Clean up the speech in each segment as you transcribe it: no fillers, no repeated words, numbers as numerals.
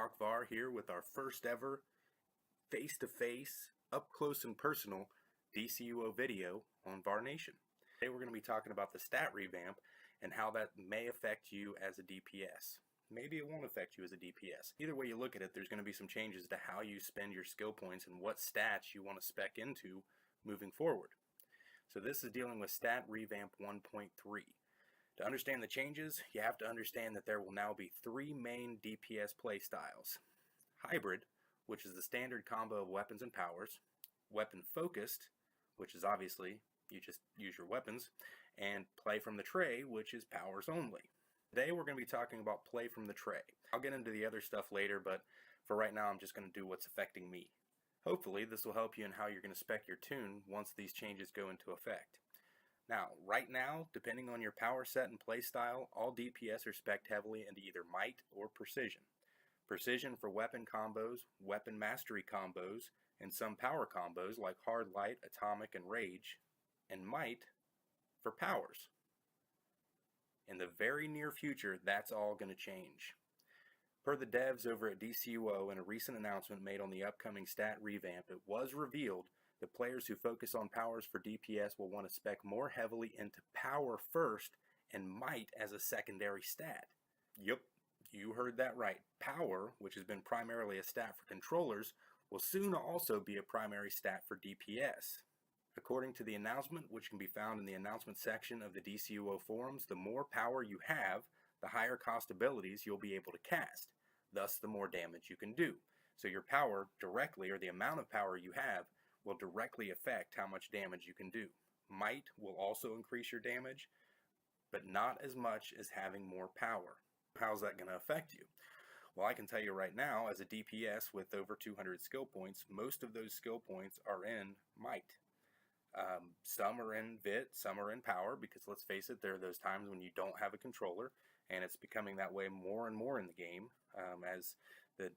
Rock VAR here with our first ever face-to-face, up-close and personal DCUO video on VAR Nation. Today we're going to be talking about the stat revamp and how that may affect you as a DPS. Maybe it won't affect you as a DPS. Either way you look at it, there's going to be some changes to how you spend your skill points and what stats you want to spec into moving forward. So this is dealing with stat revamp 1.3. To understand the changes, you have to understand that there will now be three main DPS playstyles. Hybrid, which is the standard combo of weapons and powers. Weapon focused, which is obviously you just use your weapons. And play from the tray, which is powers only. Today we're going to be talking about play from the tray. I'll get into the other stuff later, but for right now I'm just going to do what's affecting me. Hopefully this will help you in how you're going to spec your toon once these changes go into effect. Now, right now, depending on your power set and play style, all DPS are spec'd heavily into either might or precision. Precision for weapon combos, weapon mastery combos, and some power combos like hard light, atomic, and rage, and might for powers. In the very near future, that's all going to change. Per the devs over at DCUO in a recent announcement made on the upcoming stat revamp, it was revealed that players who focus on powers for DPS will want to spec more heavily into power first and might as a secondary stat. Yup, you heard that right. Power, which has been primarily a stat for controllers, will soon also be a primary stat for DPS. According to the announcement, which can be found in the announcement section of the DCUO forums, the more power you have, the higher cost abilities you'll be able to cast, thus the more damage you can do. So your power directly, or the amount of power you have, will directly affect how much damage you can do. Might will also increase your damage, but not as much as having more power. How's that going to affect you? Well, I can tell you right now, as a DPS with over 200 skill points, most of those skill points are in might. Some are in VIT, some are in power, because let's face it, there are those times when you don't have a controller, and it's becoming that way more and more in the game as the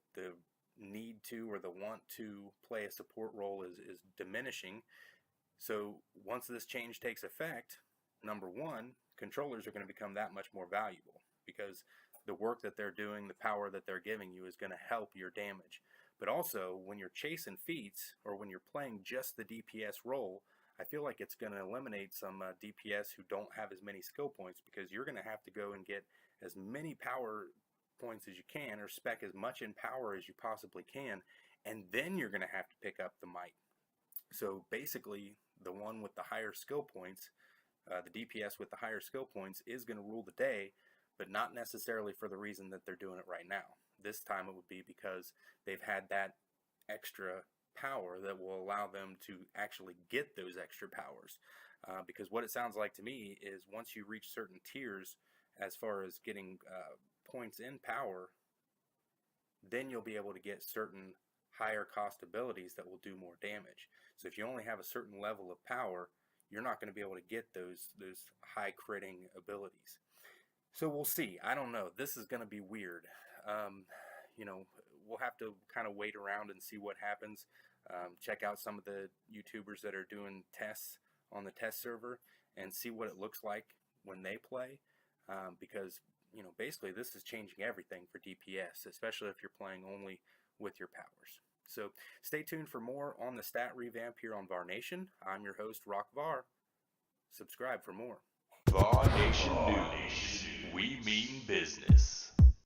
need to or the want to play a support role is diminishing. So once this change takes effect, number one, controllers are going to become that much more valuable because the work that they're doing, the power that they're giving you is going to help your damage. But also when you're chasing feats or when you're playing just the DPS role, I feel like it's going to eliminate some DPS who don't have as many skill points because you're going to have to go and get as many power points as you can or spec as much in power as you possibly can, and then you're going to have to pick up the might. So basically the one with the higher skill points, the DPS with the higher skill points is going to rule the day, but not necessarily for the reason that they're doing it right now. This time it would be because they've had that extra power that will allow them to actually get those extra powers. Because what it sounds like to me is once you reach certain tiers as far as getting points in power, then you'll be able to get certain higher cost abilities that will do more damage. So if you only have a certain level of power, you're not going to be able to get those high critting abilities. So we'll see. I don't know. This is going to be weird. You know, we'll have to kind of wait around and see what happens. Check out some of the YouTubers that are doing tests on the test server and see what it looks like when they play. Because, you know, basically this is changing everything for DPS, especially if you're playing only with your powers. So stay tuned for more on the stat revamp here on VAR Nation. I'm your host, Rock VAR. Subscribe for more. VAR Nation News. We mean business.